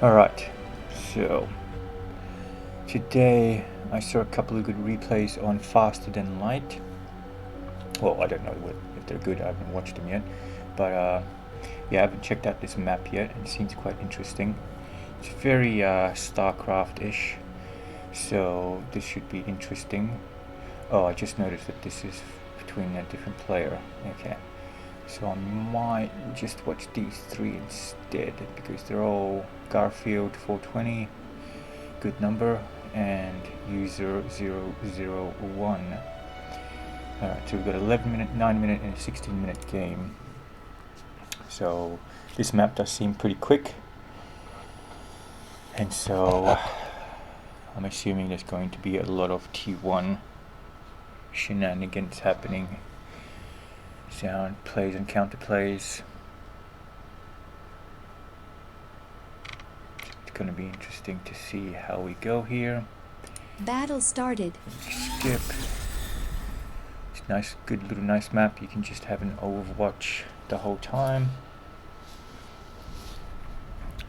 Alright, so today I saw a couple of good replays on Faster Than Light. Well, I don't know if they're good, I haven't watched them yet. But yeah, I haven't checked out this map yet, and it seems quite interesting. It's very StarCraft-ish, so this should be interesting. Oh, I just noticed that this is between a different player. Okay, so I might just watch these three instead, because they're all Garfield420, good number, and user001. Alright, so we've got 11 minute, 9 minute, and a 16 minute game. So this map does seem pretty quick, and so I'm assuming there's going to be a lot of T1 shenanigans happening. Sound plays and counter plays. It's going to be interesting to see how we go here. Battle started. Skip. It's nice, good little nice map. You can just have an Overwatch the whole time.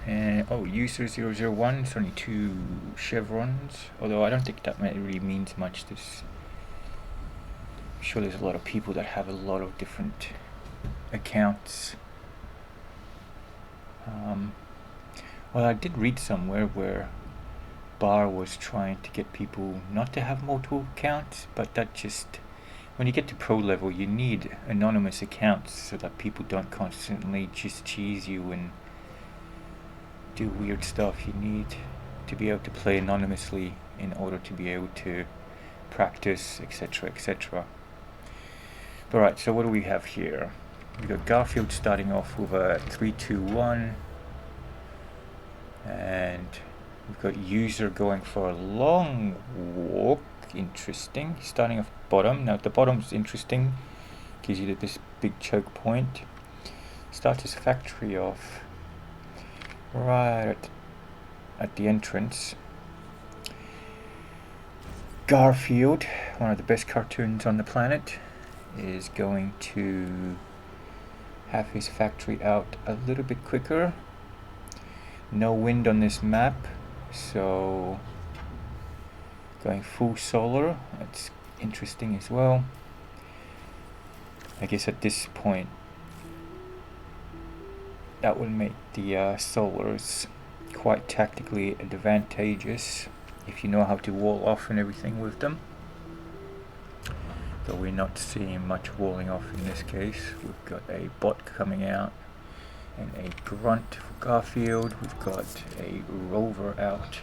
And oh, user001. It's only 2 chevrons. Although I don't think that really means much. I'm sure there's a lot of people that have a lot of different accounts. Well, I did read somewhere where Bar was trying to get people not to have multiple accounts, but that just, when you get to pro level, you need anonymous accounts so that people don't constantly just cheese you and do weird stuff. You need to be able to play anonymously in order to be able to practice, etc., etc. Alright, so what do we have here? We've got Garfield starting off with a 3-2-1, and we've got User going for a long walk. Interesting. Starting off bottom. Now the bottom's interesting, gives you this big choke point. Starts his factory off right at the entrance. Garfield, one of the best cartoons on the planet, is going to have his factory out a little bit quicker. No wind on this map, so going full solar. That's interesting as well. I guess at this point that will make the solars quite tactically advantageous if you know how to wall off and everything with them. Though we're not seeing much walling off in this case. We've got a bot coming out and a grunt for Garfield. We've got a rover out.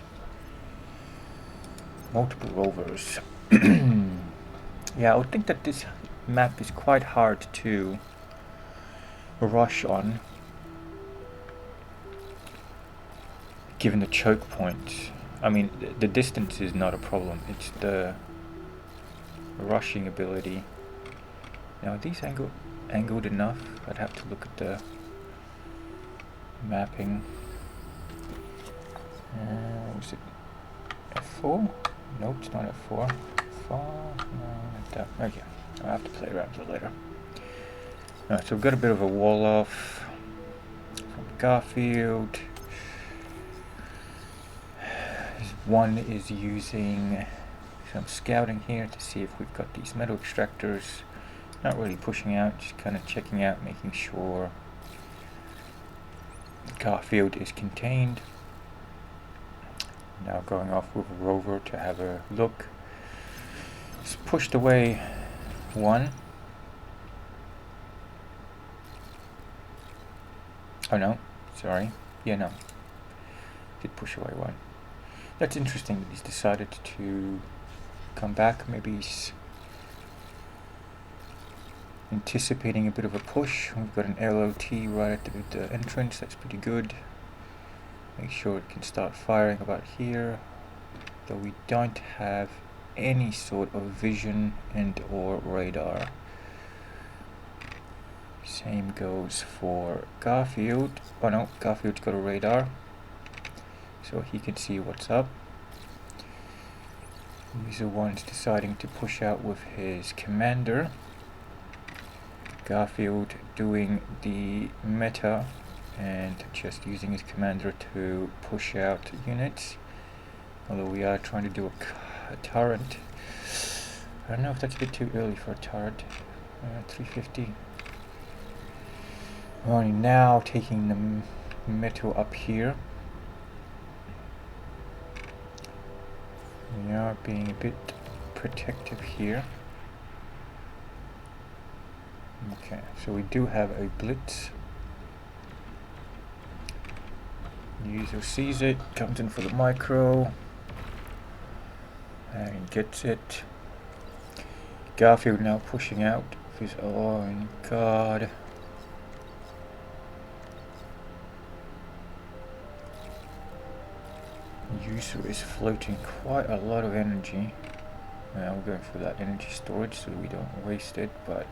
Multiple rovers. Yeah, I would think that this map is quite hard to rush on, given the choke point. I mean, the distance is not a problem, it's the rushing ability. Now, are these angled enough? I'd have to look at the mapping. Was it F4? Nope, it's not F4. F4? No, like that. Okay, I'll have to play around with it later. Alright, so we've got a bit of a wall off from Garfield. One is using some scouting here to see if we've got these metal extractors. Not really pushing out, just kind of checking out, making sure Garfield is contained. Now going off with a rover to have a look. It's pushed away one. Oh no, sorry. Yeah, no. Did push away one. That's interesting that he's decided to come back. Maybe he's anticipating a bit of a push. We've got an LOT right at the entrance. That's pretty good. Make sure it can start firing about here. Though we don't have any sort of vision and or radar. Same goes for Garfield. Oh no, Garfield's got a radar, so he can see what's up. User 1's deciding to push out with his commander. Garfield doing the meta and just using his commander to push out units. Although we are trying to do a turret. I don't know if that's a bit too early for a turret. 350. We're only now taking the metal up here. We are being a bit protective here. Okay, so we do have a blitz. User sees it, comes in for the micro, and gets it. Garfield now pushing out. Oh my god. User is floating quite a lot of energy. Now we're going for that energy storage so we don't waste it, but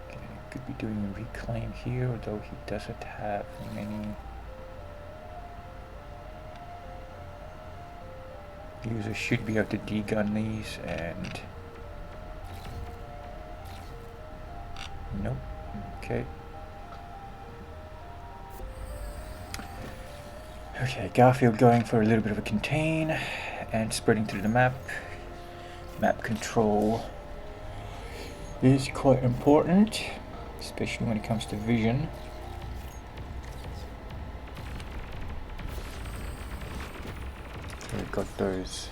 okay, could be doing a reclaim here, although he doesn't have many. User should be able to degun these, and nope. Okay. Okay, Garfield going for a little bit of a contain and spreading through the map. Map control is quite important, especially when it comes to vision. So we've got those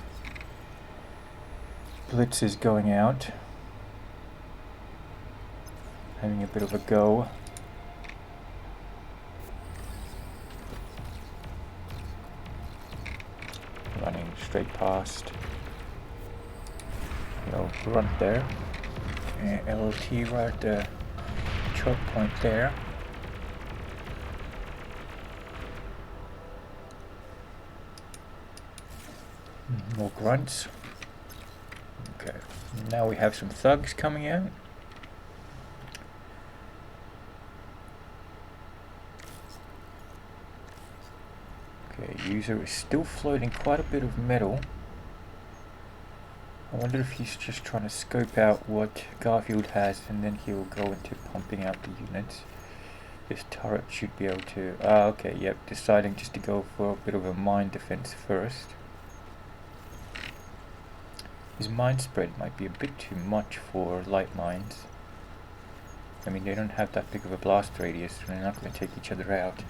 blitzes going out, having a bit of a go. Running straight past. Run there. And LLT right at the choke point there. More grunts. Okay. Now we have some thugs coming out. Okay, user is still floating quite a bit of metal. I wonder if he's just trying to scope out what Garfield has, and then he'll go into pumping out the units. This turret should be able to... okay, yep, deciding just to go for a bit of a mine defense first. His mine spread might be a bit too much for light mines. I mean, they don't have that big of a blast radius, so they're not going to take each other out.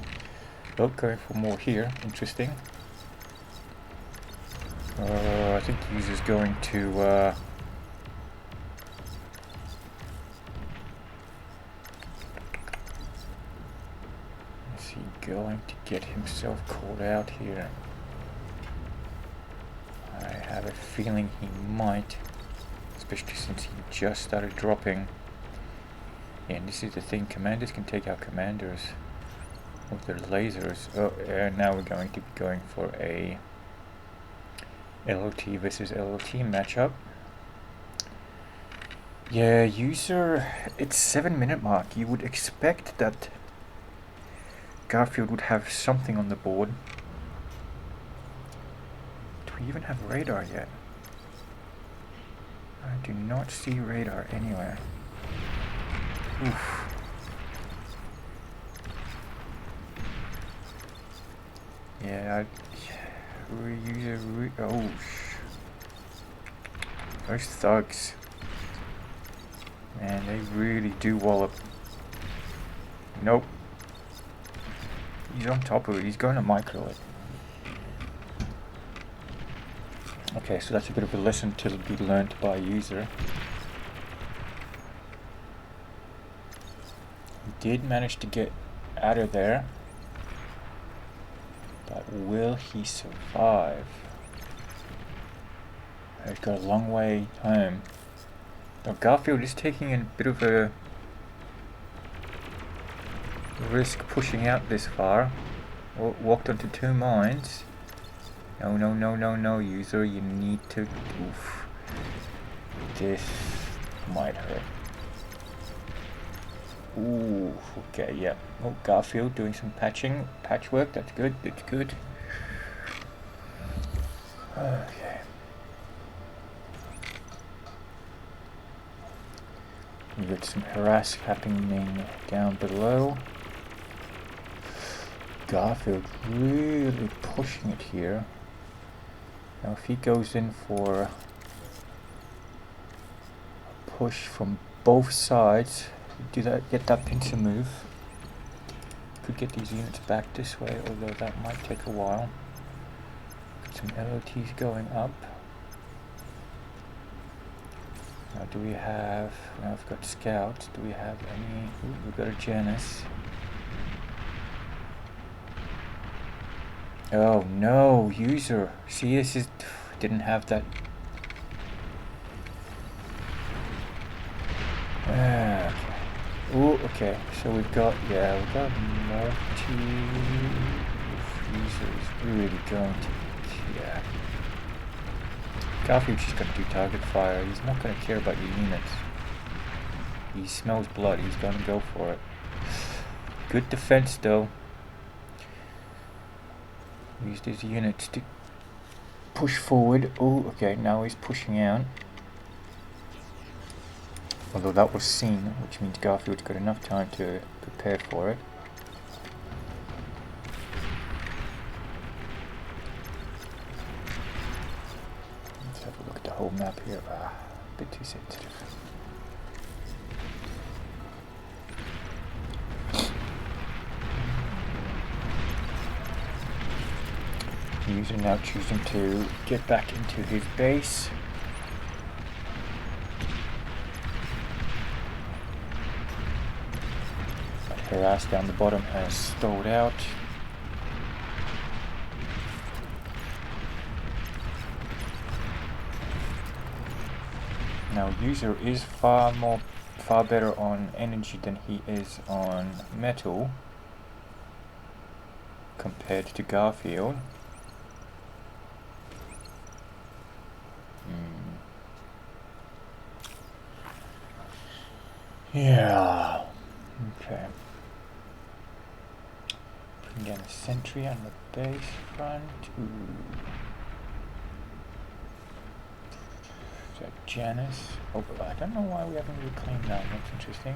Oh, going for more here. Interesting. I think the user's going to... is he going to get himself called out here? I have a feeling he might, especially since he just started dropping. And this is the thing, commanders can take out commanders with their lasers. Oh, and now we're going to be going for a LOT versus LOT matchup. Yeah, user, it's 7-minute mark. You would expect that Garfield would have something on the board. Do we even have radar yet? I do not see radar anywhere. Oof. Yeah, those thugs. Man, they really do wallop. Nope. He's on top of it. He's going to micro it. Okay, so that's a bit of a lesson to be learned by user. He did manage to get out of there. But will he survive? He's got a long way home. Now Garfield is taking a bit of a risk pushing out this far. Walked onto 2 mines. No, no, no, no, no, user, you need to... Oof. This might hurt. Ooh, okay, yeah. Oh, Garfield doing some patchwork, that's good, that's good. Okay. We've got some harass happening down below. Garfield really pushing it here. Now if he goes in for a push from both sides, do that, get that pincer move. Could get these units back this way, although that might take a while. Got some LOTs going up. Now do we have, now I've got scouts, do we have any, ooh, we've got a Janus. Oh no, user, see this is, didn't have that. Okay. Oh, okay, so we've got, yeah, we've got multi users really going to, yeah. Garfield's just going to do target fire. He's not going to care about your units. He smells blood. He's going to go for it. Good defense, though. Used his units to push forward. Oh, okay. Now he's pushing out. Although that was seen, which means Garfield's got enough time to prepare for it. Whole map here, a bit too sensitive. User now choosing to get back into his base. But harass down the bottom has stalled out. Now user is far better on energy than he is on metal compared to Garfield. Yeah. Okay. Putting down a sentry on the base front. Ooh. Janus. Oh, I don't know why we haven't reclaimed that. That's interesting.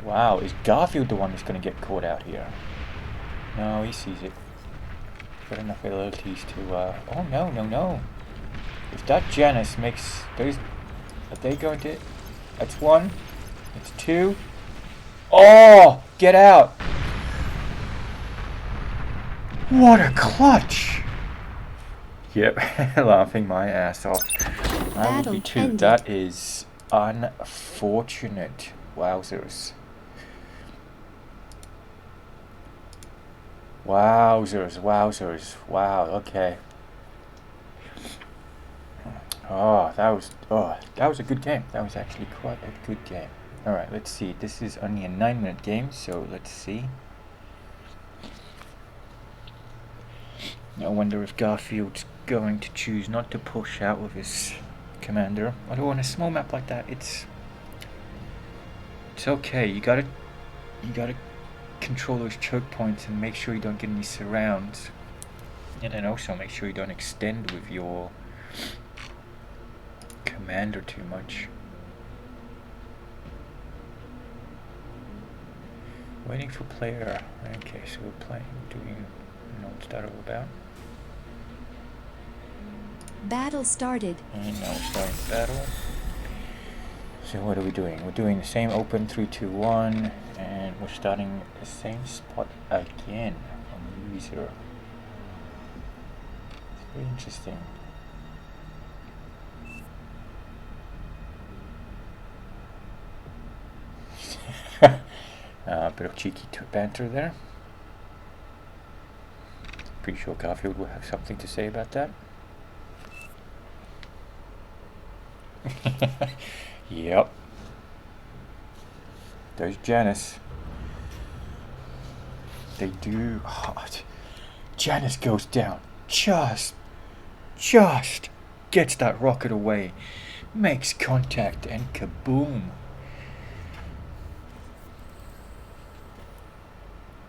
Wow, is Garfield the one that's going to get caught out here? No, he sees it. Got enough abilities to. Oh no, no, no! If that Janus makes those, are they going to? That's one. That's two. Oh, get out! What a clutch! Yep, laughing my ass off. That would be two. Ended. That is unfortunate. Wowzers. Wowzers, wowzers. Wow, okay. Oh, that was a good game. That was actually quite a good game. Alright, let's see. This is only a 9-minute game, so let's see. I wonder if Garfield's going to choose not to push out with his commander. Although on a small map like that, it's okay. You gotta control those choke points and make sure you don't get any surrounds, and then also make sure you don't extend with your commander too much. Waiting for player. Okay, so we're playing, doing, what's that all about? Battle started. And now we're starting the battle. So what are we doing? We're doing the same open 3-2-1, and we're starting the same spot again on user. It's very interesting. A bit of cheeky banter there. Pretty sure Garfield will have something to say about that. Yep. There's Janus. They do hot. Janus goes down. Just gets that rocket away. Makes contact and kaboom.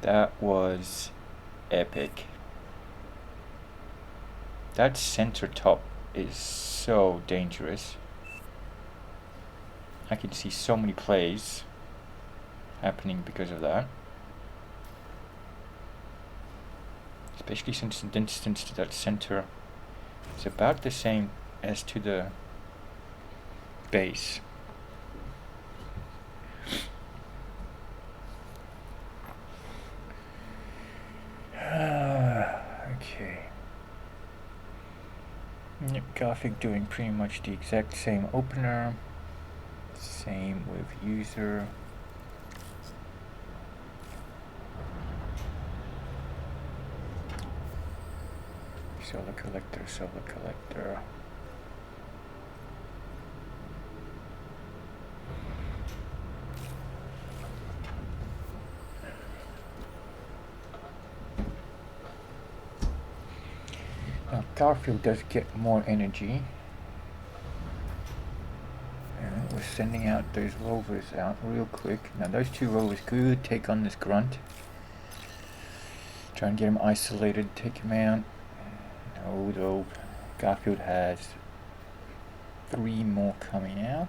That was epic. That center top is so dangerous. I can see so many plays happening because of that. Especially since the distance to that center is about the same as to the base. Okay. Yep, Garfield doing pretty much the exact same opener. Same with user. Solar collector, solar collector. Now Garfield does get more energy. And we're sending out those rovers out real quick. Now those two rovers could take on this grunt. Try and get him isolated, take him out. No, though. Garfield has 3 more coming out.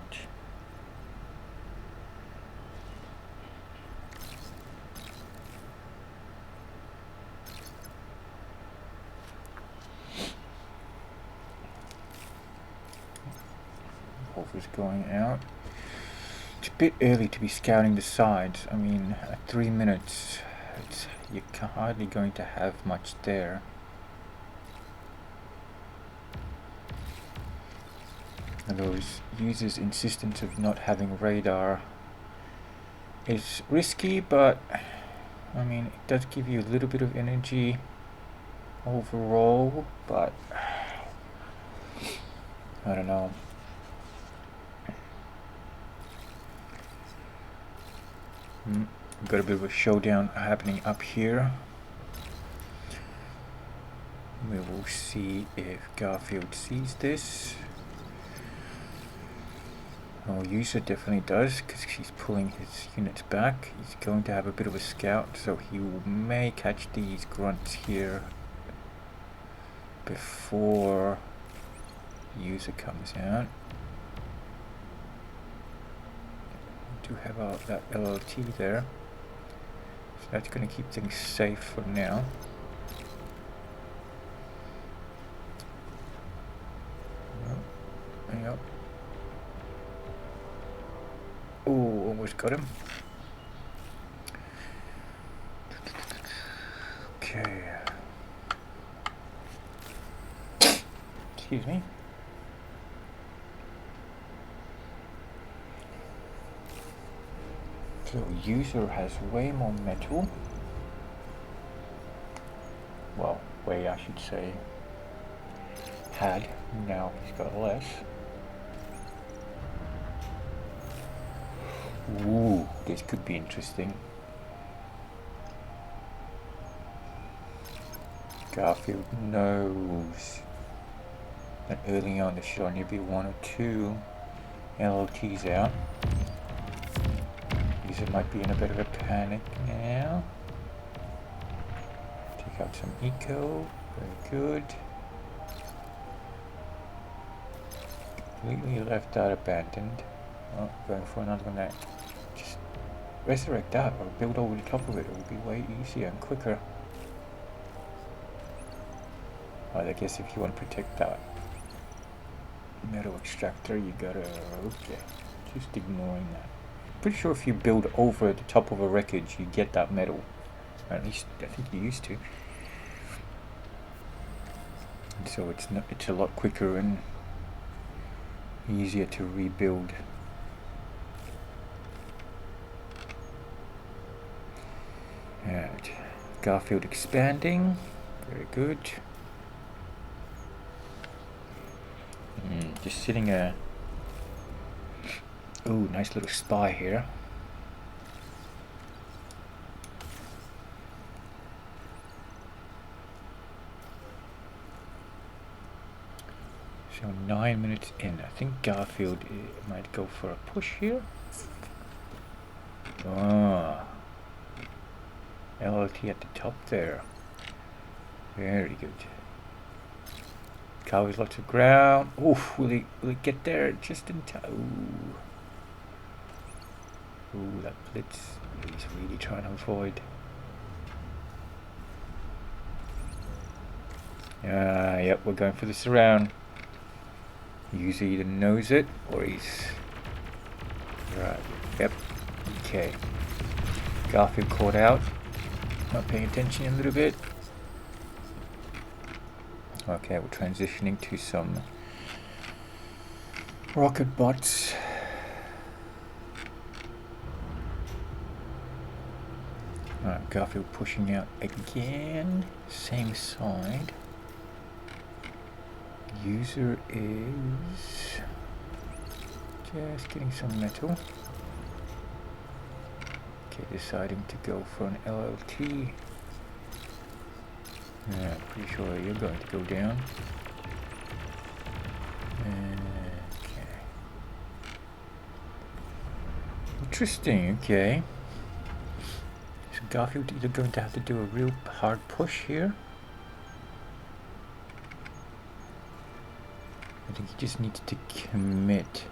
Wolver's going out. It's a bit early to be scouting the sides. I mean, at 3 minutes, you're hardly going to have much there. And those users' insistence of not having radar is risky, but I mean, it does give you a little bit of energy overall, but I don't know. We've got a bit of a showdown happening up here. We will see if Garfield sees this. Oh, user definitely does, because he's pulling his units back. He's going to have a bit of a scout, so he may catch these grunts here before user comes out. We do have that LLT there, so that's going to keep things safe for now. Yep. Oh, almost got him. Okay. Excuse me. So user has way more metal. Well, way I should say. Had. Now he's got less. Ooh, this could be interesting. Garfield knows that early on there should only be 1 or 2 LLTs out. User might be in a bit of a panic now. Take out some eco, very good. Completely left out abandoned. Oh, going for another one that just resurrect that or build over the top of it. It will be way easier and quicker. Well, I guess if you want to protect that metal extractor, you gotta, okay, just ignoring that. Pretty sure if you build over the top of a wreckage, you get that metal. Or at least I think you used to. And so it's a lot quicker and easier to rebuild. Alright, Garfield expanding, very good. Just sitting a ooh, nice little spy here. So 9 minutes in. I think Garfield might go for a push here. Ah, LLT at the top there. Very good. Covers lots of ground. Oof, will he get there just in time? Ooh. Ooh, that blitz. He's really trying to avoid. Yep, we're going for the surround. User either knows it or he's... Right, yep, okay. Garfield caught out. Not paying attention a little bit. Okay, we're transitioning to some rocket bots. Alright, Garfield pushing out again. Same side. User is just getting some metal. Okay, deciding to go for an LLT. Yeah, pretty sure you're going to go down. Okay. Interesting, okay. So Garfield either going to have to do a real hard push here. I think he just needs to commit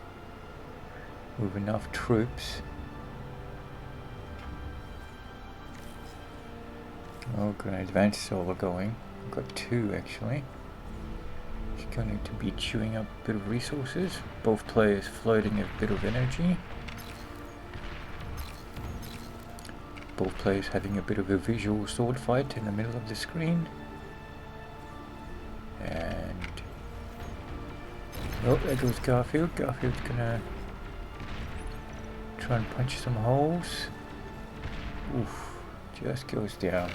with enough troops. Oh, got an advanced solo going. I've got two actually. He's going to be chewing up a bit of resources. Both players floating a bit of energy. Both players having a bit of a visual sword fight in the middle of the screen. And... oh, there goes Garfield. Garfield's gonna try and punch some holes. Oof, just goes down.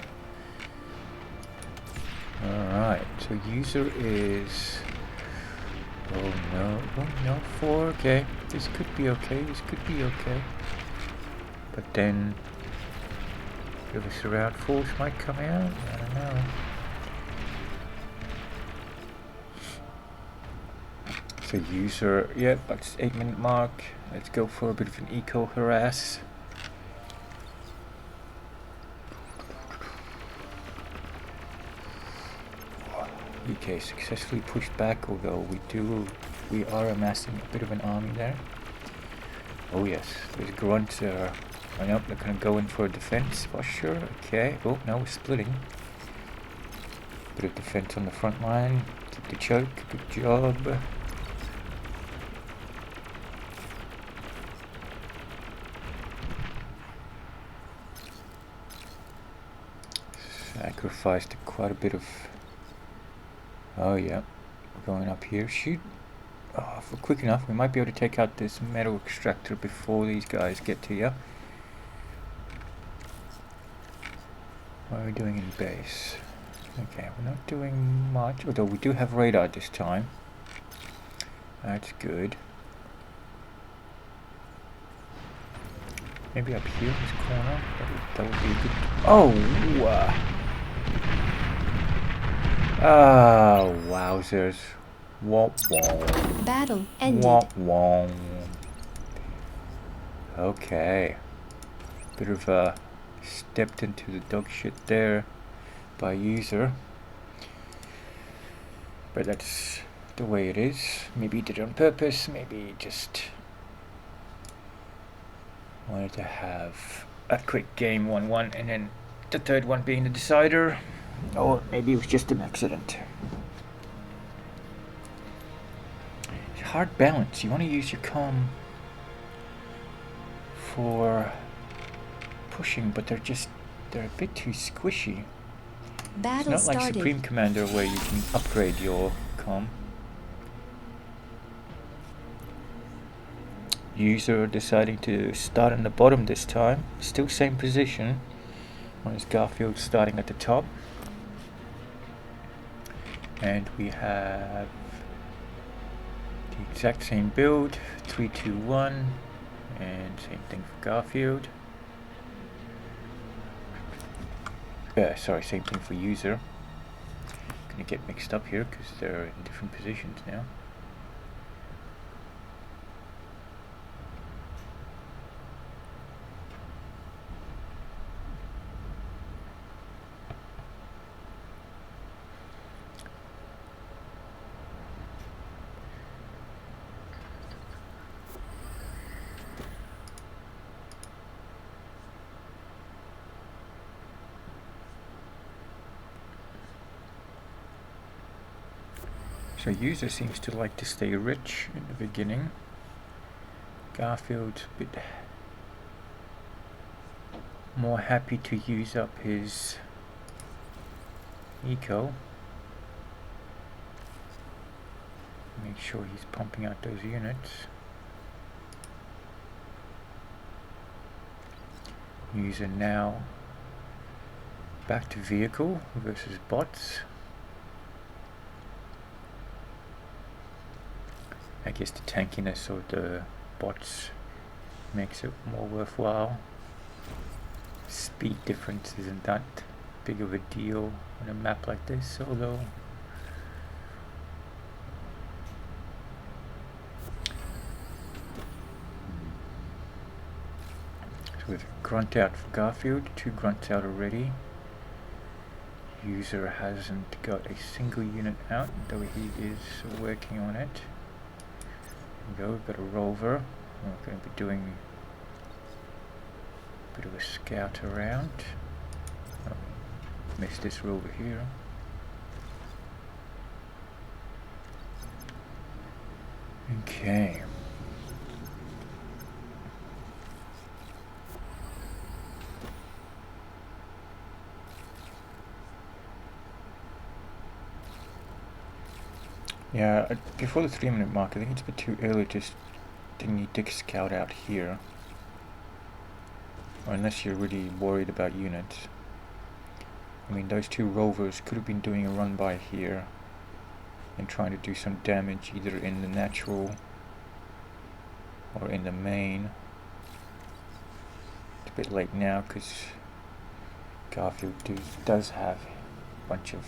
Alright, so user is... oh no, 4, okay. This could be okay, But then... the surround force might come out, I don't know. So user, yep, that's 8-minute mark. Let's go for a bit of an eco harass. Okay, successfully pushed back, although we are amassing a bit of an army there. Oh yes, there's grunts there. I know they're gonna go in for a defense for sure. Okay, oh, now we're splitting. Bit of defense on the front line. Keep the choke, good job. Sacrificed quite a bit of... oh yeah, we're going up here. Shoot. Oh, if we're quick enough, we might be able to take out this metal extractor before these guys get to you. What are we doing in base? Okay, we're not doing much, although we do have radar this time. That's good. Maybe up here, this corner. That would be a good... oh! Oh, wowzers. Womp womp. Battle ended. Womp womp. Okay. Bit of a stepped into the dog shit there by user. But that's the way it is. Maybe he did it on purpose, maybe just wanted to have a quick game 1-1 and then the third one being the decider. Or maybe it was just an accident. It's hard balance. You want to use your comm for pushing, but they're a bit too squishy. Battle it's not like started. Supreme Commander where you can upgrade your comm. User deciding to start in the bottom this time. Still same position. One is Garfield starting at the top. And we have the exact same build, 3-2-1, and same thing for Garfield. Sorry, same thing for user. Gonna get mixed up here because they're in different positions now. So user seems to like to stay rich in the beginning. Garfield's a bit more happy to use up his eco. Make sure he's pumping out those units. User now back to vehicle versus bots. I guess the tankiness of the bots makes it more worthwhile. Speed difference isn't that big of a deal on a map like this, although so with grunt out for Garfield, 2 grunts out already. User hasn't got a single unit out, though he is working on it. There we go, we've got a rover. We're going to be doing a bit of a scout around. Oh, missed this rover here. Okay. Yeah, before the 3-minute mark, I think it's a bit too early to need to scout out here. Or unless you're really worried about units. I mean, those 2 rovers could have been doing a run by here and trying to do some damage either in the natural or in the main. It's a bit late now because Garfield does have a bunch of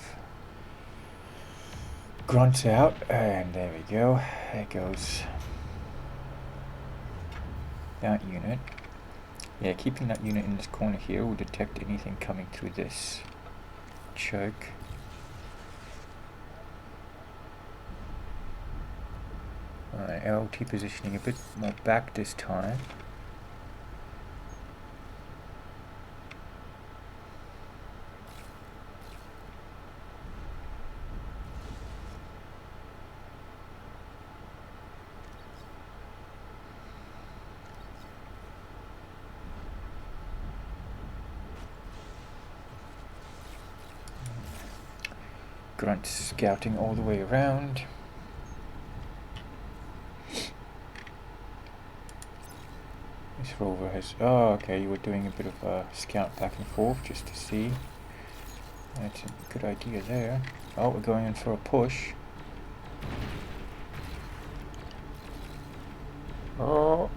grunts out, and there we go. There goes that unit. Yeah, keeping that unit in this corner here will detect anything coming through this choke. Alright, LT positioning a bit more back this time. Grunt scouting all the way around. This rover has... Oh, okay, you were doing a bit of a scout back and forth just to see. That's a good idea there. Oh, we're going in for a push. Oh,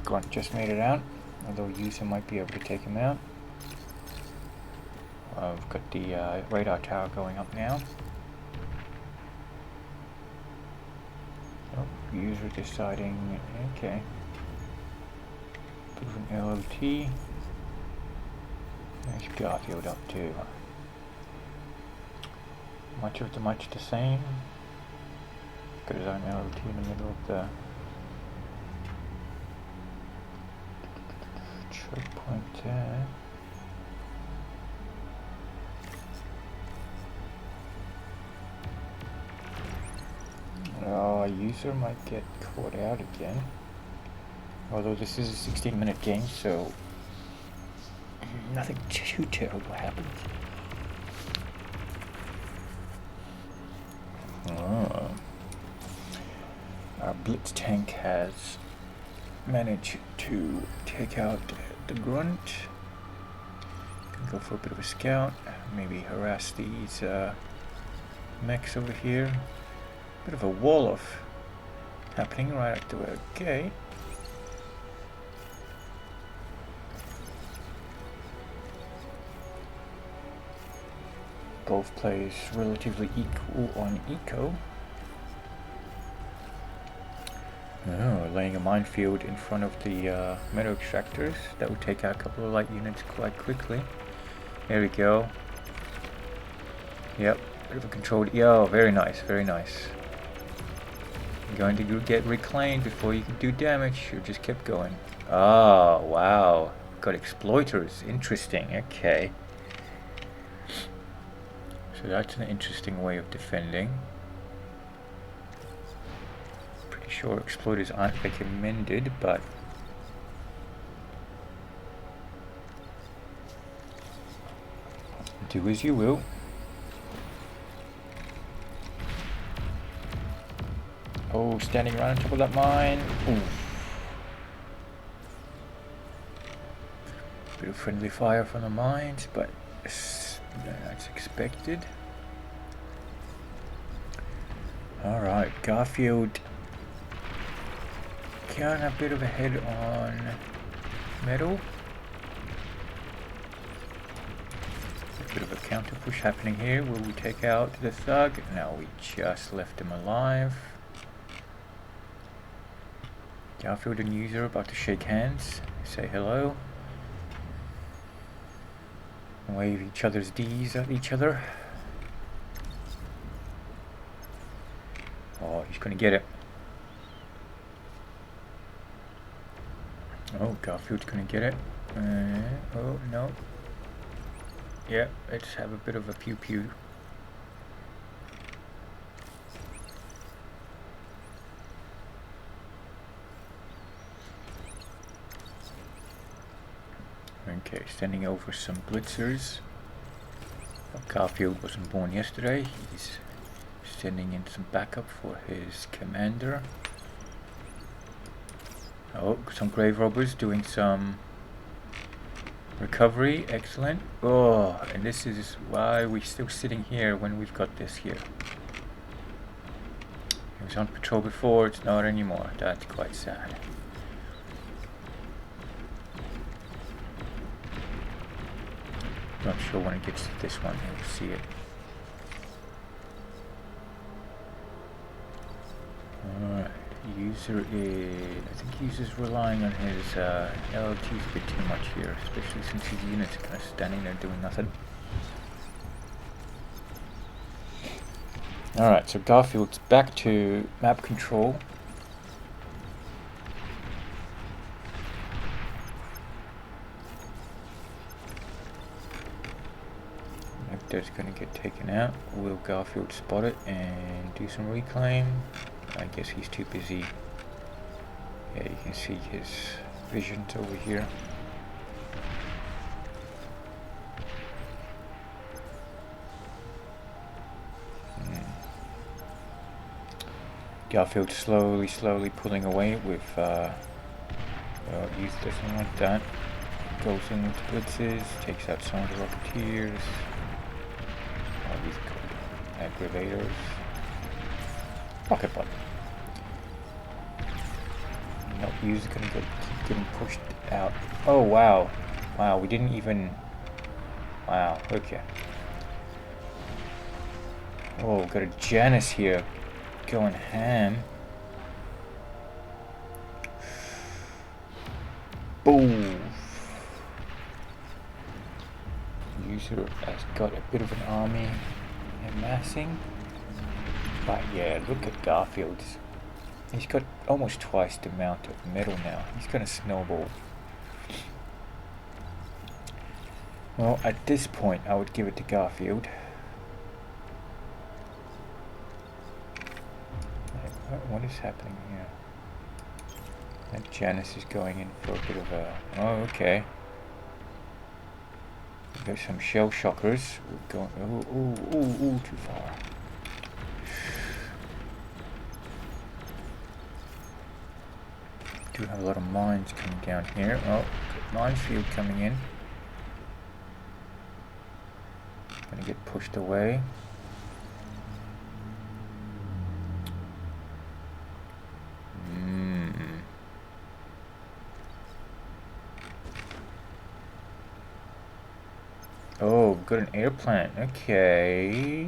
Grunt just made it out. Although user might be able to take him out. We've got the radar tower going up now. Oh, user deciding, okay. Bit of an LOT. There's Garfield up too. Much the same. Got his own LOT in the middle of the choke point there. User might get caught out again. Although this is a 16-minute game, so nothing too terrible happens. Our blitz tank has managed to take out the grunt. Can go for a bit of a scout, maybe harass these mechs over here. Bit of a wall off happening right at the gate. Golf plays relatively equal on eco. Oh, laying a minefield in front of the metal extractors. That would take out a couple of light units quite quickly. There we go. Yep, bit of a controlled... Yo, very nice, very nice. You're going to get reclaimed before you can do damage. You just kept going. Oh, wow. Got exploiters. Interesting. Okay. So that's an interesting way of defending. sure exploders aren't recommended, but do as you will. Oh, standing right on top of that mine. Oof. Bit of friendly fire from the mines, but that's expected. Alright, Garfield got a bit of a head on metal. A bit of a counter push happening here. Will we take out the thug? No, we just left him alive. Garfield and User about to shake hands, say hello, and wave each other's D's at each other. Oh, he's gonna get it. Oh, Garfield's gonna get it. Oh, no. Yeah, let's have a bit of a pew-pew. Okay, sending over some blitzers. Garfield wasn't born yesterday. He's sending in some backup for his commander. Oh, some grave robbers doing some recovery. Excellent. Oh, and this is why we're still sitting here when we've got this here. It was on patrol before, it's not anymore. That's quite sad. Not sure when it gets to this one, we'll see it. Alright, User is... I think User's relying on his LLTs a bit too much here, especially since his units are kind of standing there doing nothing. Alright, so Garfield's back to map control. That's going to get taken out. Will Garfield spot it and do some reclaim? I guess he's too busy. Yeah, you can see his visions over here. Garfield slowly pulling away with use doesn't like that. Goes in with blitzes, takes out some of the Rocketeers. These aggravators. Rocket button. No, User gonna keep getting pushed out. Oh wow. Wow, we didn't even... Wow, okay. Oh, got a Janice here going ham. Boom. User has got a bit of an army amassing. But yeah, look at Garfield's. He's got almost twice the amount of metal now. He's gonna snowball. Well, at this point, I would give it to Garfield. What is happening here? That Janice is going in for a bit of a... Oh, okay. There's some shell shockers. We're going... Ooh, too far. Do have a lot of mines coming down here. Oh, minefield coming in. Gonna get pushed away. Oh, got an air plant. Okay.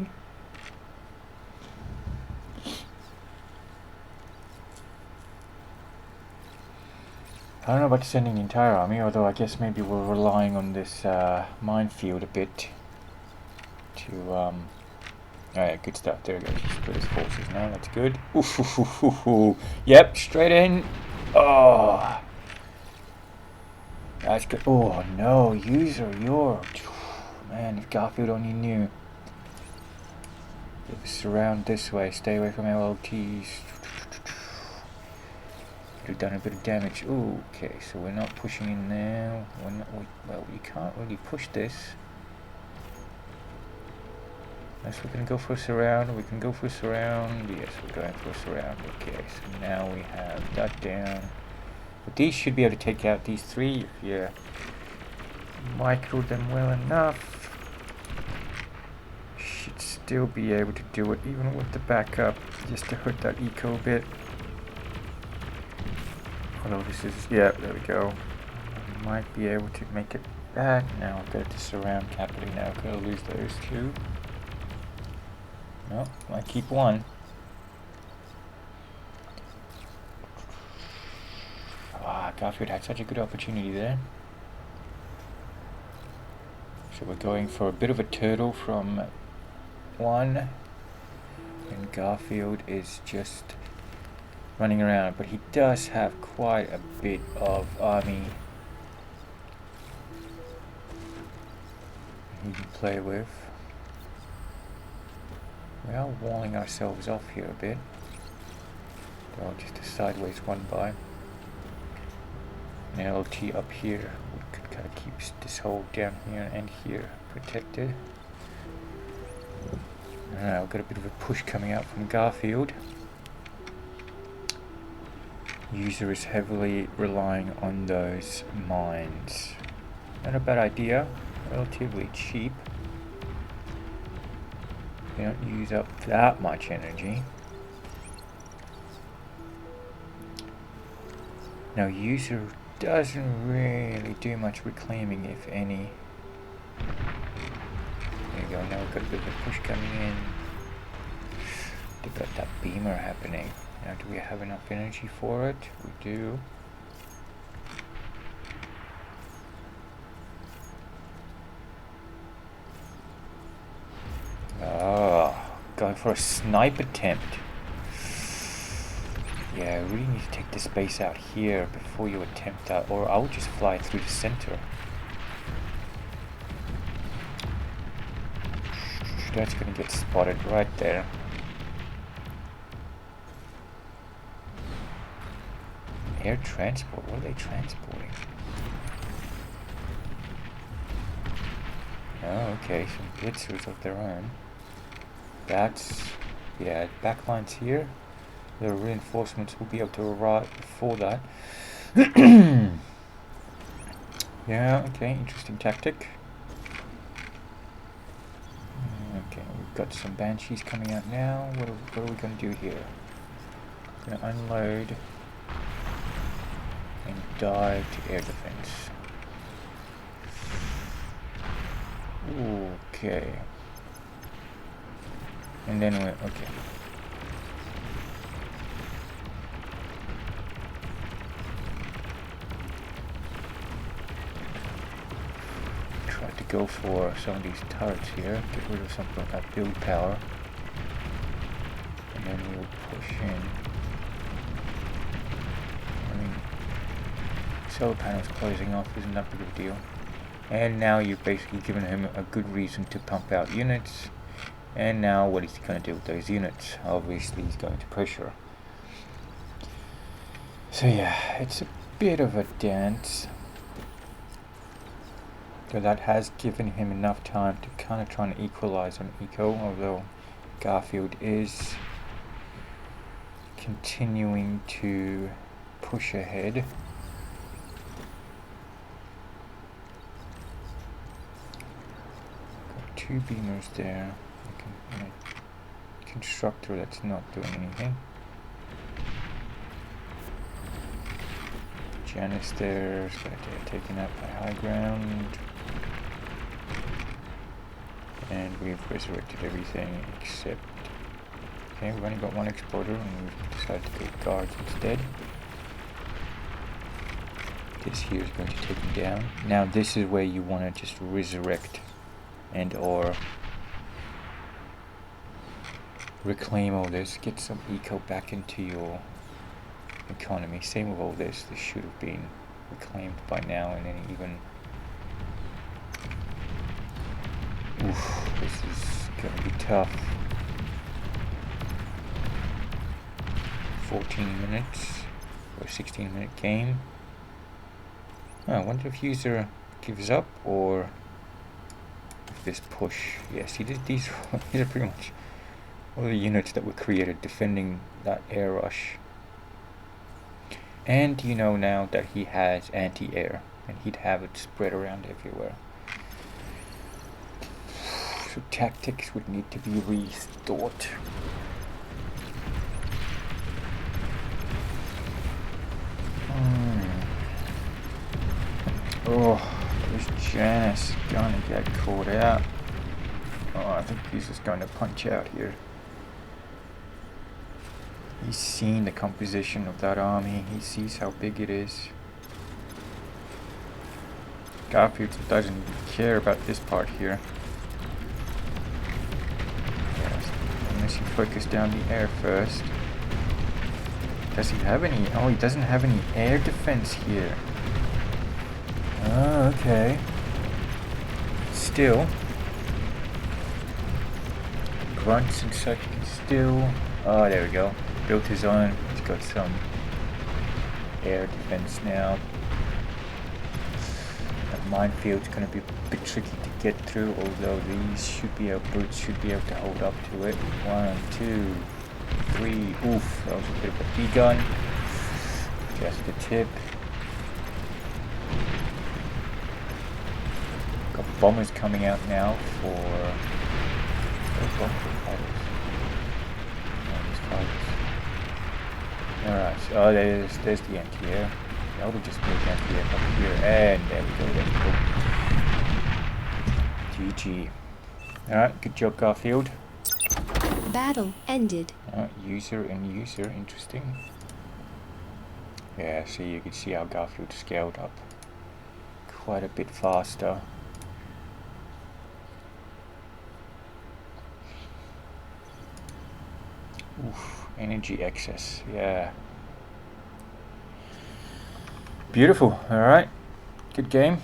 I don't know about sending the entire army, although I guess maybe we're relying on this minefield a bit to alright, good stuff. There we go. He split his forces now. That's good. Ooh. Yep, straight in. Oh, that's good. Oh no, User, you're... Man, if Garfield only knew. Surround this way. Stay away from LLTs. Could have done a bit of damage. Ooh, okay, so we're not pushing in now. Well, you can't really push this. Unless we're going to go for a surround. We can go for a surround. Yes, we're going for a surround. Okay, so now we have that down. But these should be able to take out these three if you micro them well enough. Should still be able to do it even with the backup, just to hurt that eco a bit. Although this is, yeah, there we go. Might be able to make it back. Now I've got to surround capitally now. Could I lose those two? No, I keep one. Ah, Garfield had such a good opportunity there. So we're going for a bit of a turtle from one. And Garfield is just running around. But he does have quite a bit of army he can play with. We are walling ourselves off here a bit. Oh, just a sideways one by. An LT up here. We could kind of keep this hole down here and here protected. Alright, we've got a bit of a push coming out from Garfield. User is heavily relying on those mines. Not a bad idea. Relatively cheap. They don't use up that much energy. Now user doesn't really do much reclaiming, if any. There you go, now we've got a bit of a push coming in. They've got that beamer happening. Now do we have enough energy for it? We do. Oh, going for a snipe attempt. Yeah, I really need to take the space out here before you attempt that, or I'll just fly through the center. That's gonna get spotted right there. Air transport, what are they transporting? Oh, okay, some blitzers of their own. That's, yeah, backlines here. The reinforcements will be able to arrive before that. Yeah, okay, interesting tactic. Okay, we've got some banshees coming out now. What are we going to do here? We're going to unload and dive to air defense. Okay. And then we're, okay. Try to go for some of these turrets here, get rid of some of that build power. And then we'll push in. I mean, solar panels closing off isn't that big of a deal. And now you've basically given him a good reason to pump out units. And now what is he going to do with those units? Obviously he's going to pressure. So yeah, it's a bit of a dance. So that has given him enough time to kind of try and equalize on eco, although Garfield is continuing to push ahead. Got two beamers there. A constructor that's not doing anything. Janice there's taken out by high ground. And we've resurrected everything except, okay, we've only got one exploder and we've decided to go guards instead. This here is going to take him down. Now this is where you want to just resurrect and or reclaim all this, get some eco back into your economy. Same with all this. This should have been reclaimed by now, and then even, oof, this is gonna be tough. 14 minutes. for a 16-minute game. I wonder if user gives up or if this push. Yeah, see, these are pretty much all the units that were created defending that air rush. And you know now that he has anti-air, and he'd have it spread around everywhere. So tactics would need to be rethought. Oh, this Janice gonna get caught out. Oh, I think he's just going to punch out here. He's seen the composition of that army. He sees how big it is. Garfield doesn't care about this part here. Yes, unless you focus down the air first. Does he have any? Oh, he doesn't have any air defense here. Oh, okay. Still. Grunts and such can still... Oh, there we go. Built his own. He's got some air defense now. That minefield's going to be a bit tricky to get through, although these brutes should be able to hold up to it. 1, 2, 3. Oof, that was a bit of a B-gun. Just the tip. Got bombers coming out now for... Alright, so there's the anti-air. I would just move anti-air up here, and there we go, GG. Alright, good job, Garfield. Battle ended. User and user, interesting. Yeah, see, you can see how Garfield scaled up quite a bit faster. Oof, energy excess, yeah. Beautiful, alright. Good game.